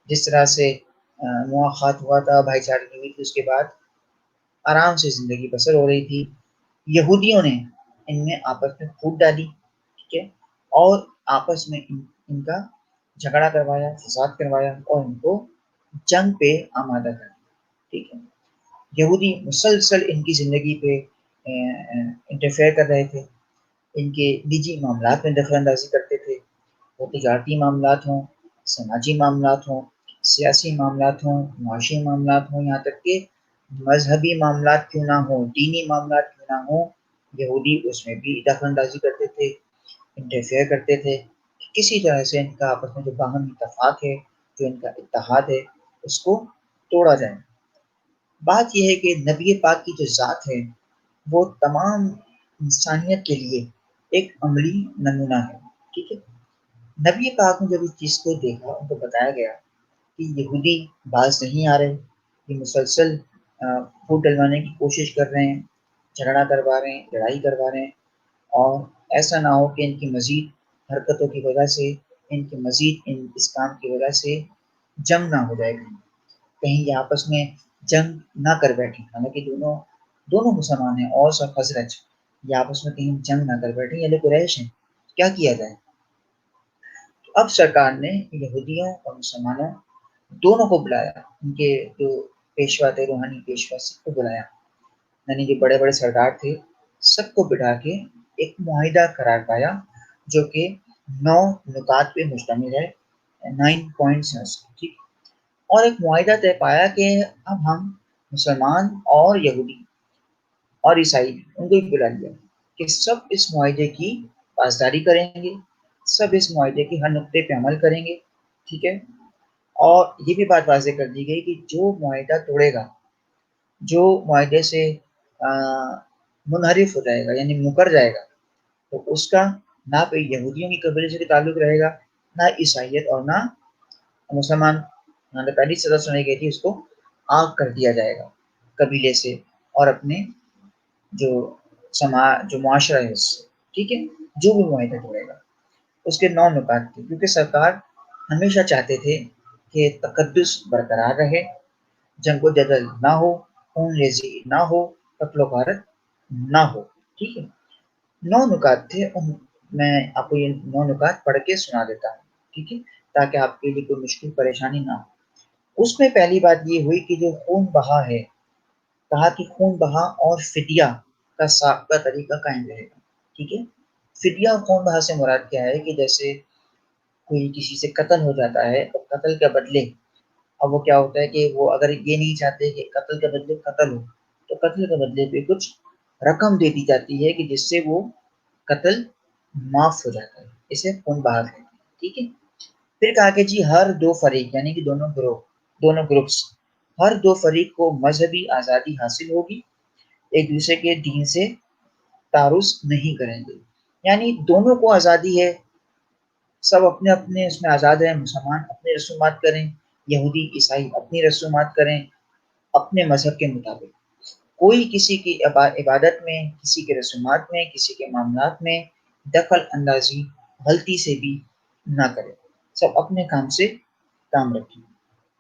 جس طرح سے مواخات ہوا تھا, بھائی چارگی ہوئی تھی, اس کے بعد آرام سے زندگی بسر ہو رہی تھی. یہودیوں نے ان میں آپس میں پھوٹ ڈالی. ٹھیک ہے, اور آپس میں ان کا جھگڑا کروایا, فساد کروایا اور ان کو جنگ پہ آمادہ کر دیا. ٹھیک ہے, یہودی مسلسل ان کی زندگی پہ انٹرفیئر کر رہے تھے, ان کے نجی معاملات میں دخل اندازی کرتے تھے. وہ تجارتی معاملات ہوں, سماجی معاملات ہوں, سیاسی معاملات ہوں, معاشی معاملات ہوں, یہاں تک کہ مذہبی معاملات کیوں نہ ہوں, دینی معاملات کیوں نہ ہوں, یہودی اس میں بھی دخل اندازی کرتے تھے, انٹرفیئر کرتے تھے. کسی طرح سے ان کا آپس میں جو باہمی اتفاق ہے, جو ان کا اتحاد ہے, اس کو توڑا جائے. بات یہ ہے کہ نبی پاک کی جو ذات ہے وہ تمام انسانیت کے لیے ایک عملی نمونہ ہے. ٹھیک ہے, نبی پاک نے جب اس چیز کو دیکھا, ان کو بتایا گیا کہ یہودی باز نہیں آ رہے, یہ مسلسل پھوٹ ڈلوانے کی کوشش کر رہے ہیں, جھگڑا کروا رہے ہیں, لڑائی کروا رہے ہیں, اور ایسا نہ ہو کہ ان کی مزید حرکتوں کی وجہ سے, ان کی مزید اس کام کی وجہ سے جنگ نہ ہو جائے, کہیں یہ آپس میں جنگ نہ کر بیٹھے. حالانکہ دونوں مسلمان ہیں, اوس اور خزرج, یہ آپس میں کہیں جنگ نہ کر بیٹھے, یہ قریش ہیں, کیا کیا جائے. اب سرکار نے یہودیوں اور مسلمانوں دونوں کو بلایا، ان کے جو پیشوا تھے، روحانی پیشوا، سب کو بلایا، یعنی جو بڑے بڑے سردار تھے سب کو بٹھا کے ایک معاہدہ قرار پایا جو کہ 9 نکات پہ مشتمل ہے، 9 پوائنٹس ہیں اس کے، ٹھیک۔ اور ایک معاہدہ طے پایا کہ اب ہم مسلمان اور یہودی اور عیسائی ان کو بھی بلا لیا کہ سب اس معاہدے کی پاسداری کریں گے، سب اس معاہدے کی ہر نقطے پہ عمل کریں گے، ٹھیک ہے۔ اور یہ بھی بات واضح کر دی گئی کہ جو معاہدہ توڑے گا، جو معاہدے سے منحرف ہو جائے گا یعنی مکر جائے گا، تو اس کا نہ کوئی یہودیوں کی قبیلے سے تعلق رہے گا، نہ عیسائیت اور نہ مسلمان، پہلی سزا سنائی گئی تھی اس کو آگ کر دیا جائے گا قبیلے سے اور اپنے جو جو معاشرہ ہے اس سے، ٹھیک ہے، جو بھی معاہدہ توڑے گا۔ اس کے 9 نکات تھے، کیونکہ سرکار ہمیشہ چاہتے تھے کہ تقدس برقرار رہے، جنگ و جدل نہ ہو، خون ریزی نہ ہو، قتل و غارت نہ ہو، ٹھیک ہے۔ 9 نکات تھے، میں آپ کو یہ 9 نکات پڑھ کے سنا دیتا ہوں، ٹھیک ہے، تاکہ آپ کے لیے کوئی مشکل پریشانی نہ ہو۔ اس میں پہلی بات یہ ہوئی کہ جو خون بہا ہے، کہا کہ خون بہا اور فدیہ کا ثابتہ طریقہ قائم رہے گا، ٹھیک ہے۔ فدیہ اور خون بہا سے مراد کیا ہے کہ جیسے کوئی کسی سے قتل ہو جاتا ہے اور قتل کے بدلے، اب وہ کیا ہوتا ہے کہ وہ اگر یہ نہیں چاہتے کہ قتل کے بدلے قتل ہو، تو قتل کے بدلے پہ کچھ رقم دے دی جاتی ہے کہ جس سے وہ قتل معاف ہو جاتا ہے، اسے خون بہا کہتے ہیں، ٹھیک ہے۔ پھر کہا کہ جی ہر دو فریق یعنی کہ دونوں گروہ، دونوں گروپس، ہر دو فریق کو مذہبی آزادی حاصل ہوگی، ایک دوسرے کے دین سے تعارض نہیں کریں گے، یعنی دونوں کو آزادی ہے، سب اپنے اپنے اس میں آزاد ہیں، مسلمان اپنے رسومات کریں، یہودی عیسائی اپنی رسومات کریں اپنے مذہب کے مطابق، کوئی کسی کی عبادت میں، کسی کے رسومات میں، کسی کے معاملات میں دخل اندازی غلطی سے بھی نہ کرے، سب اپنے کام سے کام رکھیں۔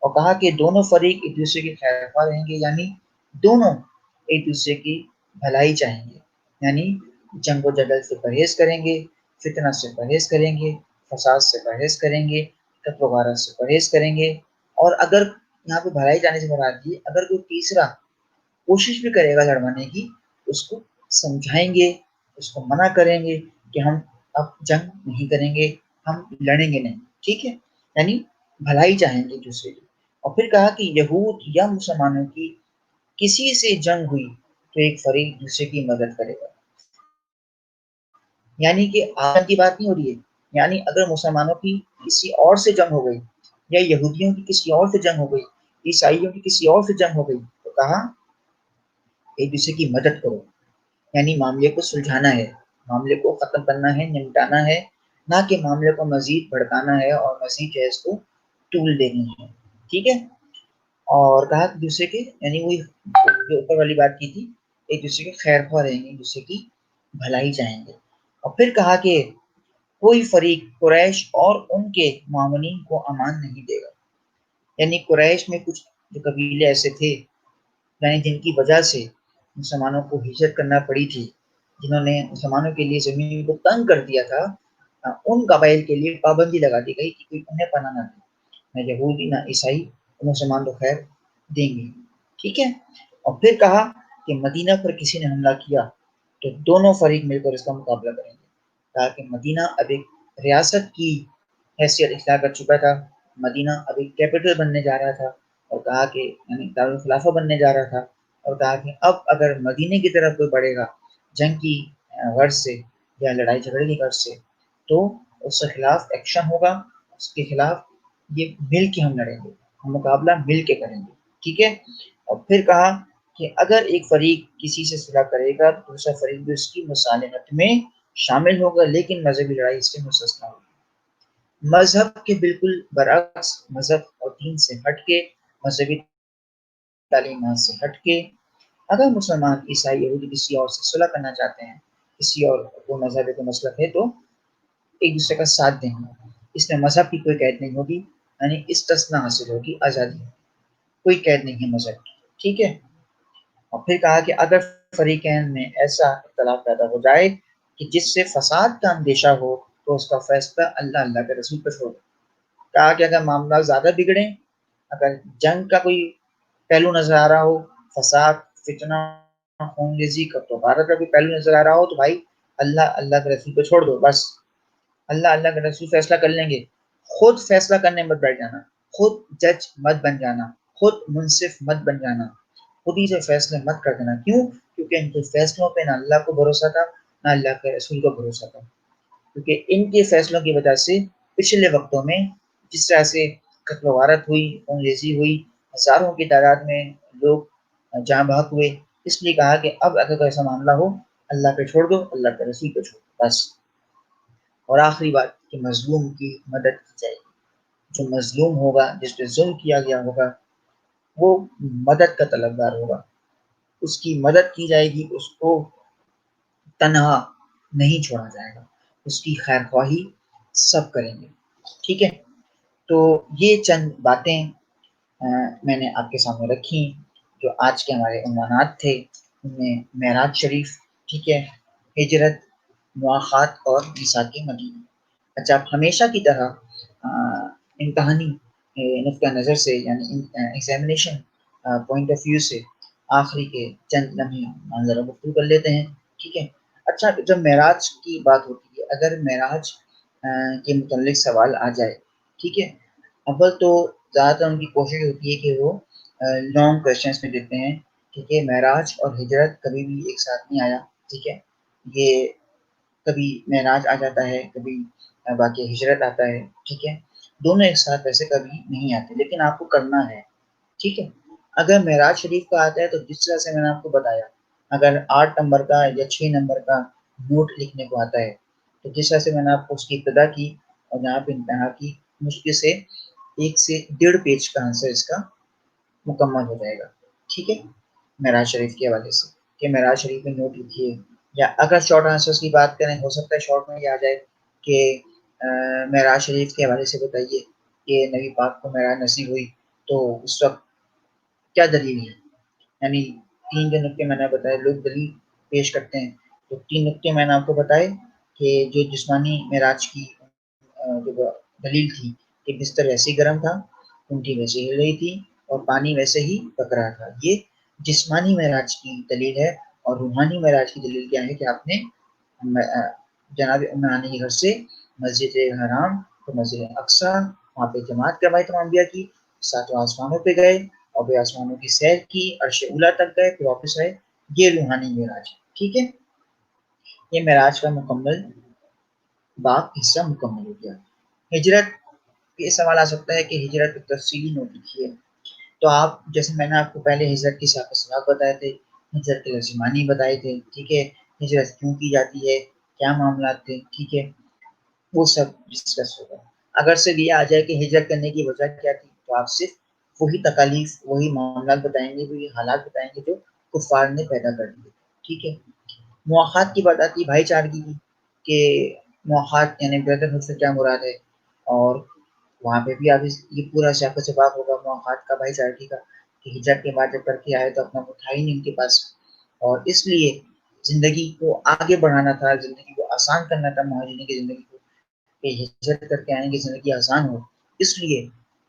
اور کہا کہ دونوں فریق ایک دوسرے کے خیر خواہ رہیں گے، یعنی دونوں ایک دوسرے کی بھلائی چاہیں گے، یعنی جنگ و جدل سے پرہیز کریں گے، فتنہ سے پرہیز کریں گے، فساد سے پرہیز کریں گے، قتل و غارت سے پرہیز کریں گے، اور اگر یہاں پہ بھلائی جانے سے مراد دی، اگر کوئی تیسرا کوشش بھی کرے گا لڑوانے کی، اس کو سمجھائیں گے، اس کو منع کریں گے کہ ہم اب جنگ نہیں کریں گے، ہم لڑیں گے نہیں، ٹھیک ہے، یعنی بھلائی چاہیں گے دوسرے کی۔ اور پھر کہا کہ یہود یا مسلمانوں کی کسی سے جنگ ہوئی تو ایک فریق دوسرے کی مدد کرے گا، یعنی کہ آج کی بات نہیں ہو رہی ہے، یعنی اگر مسلمانوں کی کسی اور سے جنگ ہو گئی، یا یہودیوں کی کسی اور سے جنگ ہو گئی، عیسائیوں کی کسی اور سے جنگ ہو گئی، تو کہا ایک دوسرے کی مدد کرو، یعنی معاملے کو سلجھانا ہے، معاملے کو ختم کرنا ہے، نمٹانا ہے، نہ کہ معاملے کو مزید بھڑکانا ہے اور مزید جو ہے اس کو ٹول دینی ہے، ٹھیک ہے۔ اور کہا کہ دوسرے کے یعنی وہی جو اوپر والی بات کی تھی، ایک دوسرے کے خیر خواہ رہیں گے، ایک دوسرے کی بھلائی چاہیں گے۔ اور پھر کہا کہ کوئی فریق قریش اور ان کے معاونین کو امان نہیں دے گا، یعنی قریش میں کچھ جو قبیلے ایسے تھے، یعنی جن کی وجہ سے مسلمانوں کو ہجرت کرنا پڑی تھی، جنہوں نے مسلمانوں کے لیے زمین کو تنگ کر دیا تھا، ان قبائل کے لیے پابندی لگا دی گئی کہ کوئی انہیں پناہ نہ دے، نہ یہودی نہ عیسائی، مسلمان تو خیر دیں گے، ٹھیک ہے۔ اور پھر کہا کہ مدینہ پر کسی نے حملہ کیا تو دونوں فریق مل کر اس کا مقابلہ کریں گے، تاکہ مدینہ اب ایک ریاست کی حیثیت اختیار کر چکا تھا، مدینہ اب ایک کیپٹل بننے جا رہا تھا، اور کہا کہ یعنی دارالخلافہ بننے جا رہا تھا، اور کہا کہ اب اگر مدینہ کی طرف کوئی بڑھے گا جنگ کی غرض سے یا لڑائی جھگڑے کی غرض سے، تو اس کے خلاف ایکشن ہوگا، اس کے خلاف یہ مل کے ہم لڑیں گے، ہم مقابلہ مل کے کریں گے، ٹھیک ہے۔ اور پھر کہا کہ اگر ایک فریق کسی سے صلح کرے گا تو دوسرا فریق بھی اس کی مصالحت میں شامل ہوگا، لیکن مذہبی لڑائی اس سے مستثنی ہوگی، مذہب کے بالکل برعکس، مذہب اور دین سے ہٹ کے، مذہبی تعلیمات سے ہٹ کے، اگر مسلمان عیسائی یہودی کسی اور سے صلح کرنا چاہتے ہیں، کسی اور کو مذہب کو مسلک ہے، تو ایک دوسرے کا ساتھ دیں گے، اس میں مذہب کی کوئی قید نہیں ہوگی، یعنی استثنا حاصل ہوگی، آزادی، کوئی قید نہیں ہے مذہب کی، ٹھیک ہے۔ اور پھر کہا کہ اگر فریقین میں ایسا اختلاف پیدا ہو جائے کہ جس سے فساد کا اندیشہ ہو، تو اس کا فیصلہ اللہ کے رسول پر چھوڑ دیں، کہا کہ اگر معاملات زیادہ بگڑیں اگر جنگ کا کوئی پہلو نظر آ رہا ہو، فساد، فتنہ، خون ریزی کا، تو غارت کا کوئی پہلو نظر آ رہا ہو، تو بھائی اللہ کے رسول پہ چھوڑ دو، بس اللہ کے رسول فیصلہ کر لیں گے. خود فیصلہ کرنے مت بیٹھ جانا، خود جج مت بن جانا، خود منصف مت بن جانا، خود ہی سے فیصلے مت کر دینا. کیوں؟ کیونکہ ان کے فیصلوں پہ نہ اللہ کو بھروسہ تھا، نہ اللہ کے رسول کو بھروسہ تھا. کیونکہ ان کے فیصلوں کی وجہ سے پچھلے وقتوں میں جس طرح سے قتل و غارت ہوئی، خون ریزی ہوئی، ہزاروں کی تعداد میں لوگ جاں بحق ہوئے، اس لیے کہا کہ اب اگر ایسا معاملہ ہو، اللہ پہ چھوڑ دو، اللہ کے رسول پہ چھوڑ دو، بس. اور آخری بات کہ مظلوم کی مدد کی جائے گی. جو مظلوم ہوگا، جس پہ ظلم کیا گیا ہوگا، وہ مدد کا طلبگار ہوگا، اس کی مدد کی جائے گی، اس کو تنہا نہیں چھوڑا جائے گا، اس کی خیر خواہی سب کریں گے. ٹھیک ہے، تو یہ چند باتیں میں نے آپ کے سامنے رکھی جو آج کے ہمارے عنوانات تھے. ان میں معراج شریف، ٹھیک ہے، ہجرت، مواخات اور میثاق مدینہ. اچھا، آپ ہمیشہ کی طرح امتحانی نقطہ نظر سے، یعنی ایگزامینیشن پوائنٹ آف ویو سے آخری کے چند لمحے منظر گفتگو کر لیتے ہیں. ٹھیک ہے. اچھا، جب معراج کی بات ہوتی ہے، اگر معراج کے متعلق سوال آ جائے، ٹھیک ہے، اول تو زیادہ تر ان کی کوشش ہوتی ہے کہ وہ لانگ کوشچنس میں دیتے ہیں. ٹھیک ہے، معراج اور ہجرت کبھی بھی ایک ساتھ نہیں آیا. ٹھیک ہے، یہ کبھی معراج آ جاتا ہے، کبھی باقی ہجرت آتا ہے. ٹھیک ہے، دونوں ایک ساتھ ویسے کبھی نہیں آتے، لیکن آپ کو کرنا ہے. ٹھیک ہے، اگر معراج شریف کا آتا ہے تو جس طرح سے میں نے آپ کو بتایا، اگر 8 نمبر کا یا 6 نمبر کا نوٹ لکھنے کو آتا ہے، تو جس طرح سے میں نے آپ کو اس کی ابتدا کی اور یہاں پہ انتہا کی، مشکل سے 1 سے 1.5 پیج کا آنسر اس کا مکمل ہو جائے گا. ٹھیک ہے، معراج شریف کے حوالے سے کہ معراج شریف میں نوٹ لکھیے. یا اگر شارٹ آنسرس کی بات کریں، ہو سکتا ہے شارٹ میں یہ آ جائے کہ معراج شریف کے حوالے سے بتائیے کہ نبی پاک کو معراج نصیب ہوئی تو اس وقت کیا دلیل ہے. یعنی 3 جو نقطے میں نے بتائے، لوگ دلیل پیش کرتے ہیں، تو 3 نقطے میں نے آپ کو بتائے کہ جو جسمانی معراج کی جو دلیل تھی کہ بستر ویسے ہی گرم تھا، اونٹی ویسے ہل رہی تھی، اور پانی ویسے ہی پک رہا تھا، یہ جسمانی معراج کی دلیل ہے. اور روحانی معراج کی دلیل کیا ہے کہ آپ نے جناب ام ہانی کے گھر سے مسجد حرام تو مسجد اقصی، وہاں پہ جماعت کروائی تمام انبیاء کی، 7 آسمانوں پہ گئے اور بے آسمانوں کی سیر کی، عرش اولا تک گئے، پھر واپس آئے. یہ روحانی معراج ہے. ٹھیک ہے، یہ معراج کا مکمل باب حصہ مکمل ہو گیا. ہجرت، یہ سوال آ سکتا ہے کہ ہجرت کی تفصیلی نوٹ لکھی ہے. تو آپ جیسے میں نے آپ کو پہلے ہجرت کی سیاق و سباق بتائے تھے، ہجرت کے لازمانی بتائے تھے. ٹھیک ہے، ہجرت کیوں کی جاتی ہے، کیا معاملات تھے. ٹھیک ہے، وہ سب ڈسکس ہوگا. اگر صرف یہ آ جائے کہ ہجرت کرنے کی وجہ کیا تھی، تو آپ صرف وہی تکالیف، وہی معاملات بتائیں گے، وہی حالات بتائیں گے جو کفار نے پیدا کر دیے. ٹھیک ہے، مواخات کی بات آتی ہے، بھائی چارگی کی، کہ مواخات یعنی بردرہڈ سے کیا مراد ہے. اور وہاں پہ بھی آپ یہ پورا سیاق و سباق ہوگا مواخات کا، بھائی چارگی کا، کہ ہجرت کے بعد جب کر کے آئے تو اپنا وہ تھا ہی نہیں ان کے پاس، اور اس لیے زندگی کو آگے بڑھانا تھا، زندگی کو آسان کرنا تھا مہاجرین کی زندگی کو، کہ ہجرت کر کے آئیں گے زندگی آسان ہو. اس لیے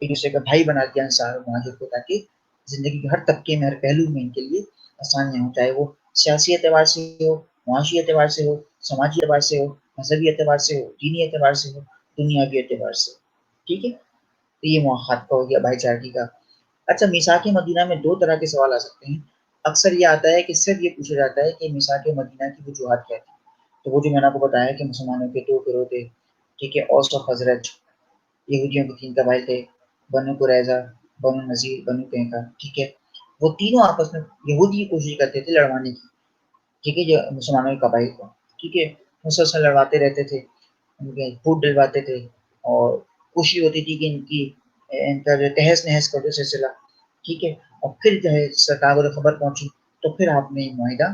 ایک دوسرے کا بھائی بنا دیا انصار اور مہاجر کو، تاکہ زندگی کے ہر طبقے میں، ہر پہلو میں ان کے لیے آسانیاں ہوں، چاہے وہ سیاسی اعتبار سے ہو، معاشی اعتبار سے ہو، سماجی اعتبار سے ہو، مذہبی اعتبار سے ہو، دینی اعتبار سے ہو، دنیاوی اعتبار سے. ٹھیک ہے، تو یہ مواخات کا ہو گیا، بھائی چارگی کا. اچھا، میثاق مدینہ میں 2 طرح کے سوال آ سکتے ہیں. اکثر یہ آتا ہے کہ صرف یہ پوچھا جاتا ہے کہ میثاق مدینہ کی وجوہات کیا تھی. تو وہ جو میں نے آپ کو بتایا کہ مسلمانوں کے 2 گروہ تھے. ٹھیک ہے، اوس و خزرج، یہودیوں کے 3 قبائل تھے، بنو قریظہ، بنو نذیر، بنو قینقاع. ٹھیک ہے، وہ تینوں آپس میں یہودی کی کوشش کرتے تھے لڑوانے کی. ٹھیک ہے، جو مسلمانوں کے قبائل کو، ٹھیک ہے، مسلسل لڑواتے رہتے تھے، ان کے پھوٹ ڈلواتے تھے، اور کوشش ہوتی تھی کہ ان کا جو تہس نہس کا جو سلسلہ. ٹھیک ہے، اور پھر جو ہے سرکار کو خبر پہنچی تو پھر آپ نے معاہدہ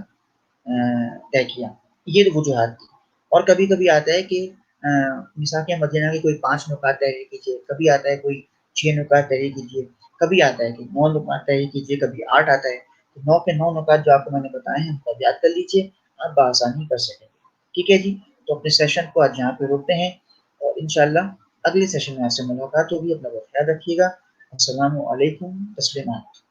طے کیا. یہ وجوہات تھی. اور کبھی کبھی آتا ہے کہ میثاق مدینہ کے کوئی 5 نکات تحریر کیجیے، کبھی آتا ہے کوئی 6 نکات تحریر کیجیے، کبھی آتا ہے کہ 9 نکات تحریر کیجیے، کبھی 8 آتا ہے. 9 کے 9 نکات جو آپ کو میں نے بتائے ہیں ان یاد کر لیجیے، آپ بآسانی کر سکیں گے. ٹھیک ہے جی، تو اپنے سیشن کو آج یہاں پہ روکتے ہیں، اور انشاءاللہ اگلے سیشن میں آپ سے ملاقات ہوگی. اپنا بہت خیال رکھیے گا. السلام علیکم تسلیمات۔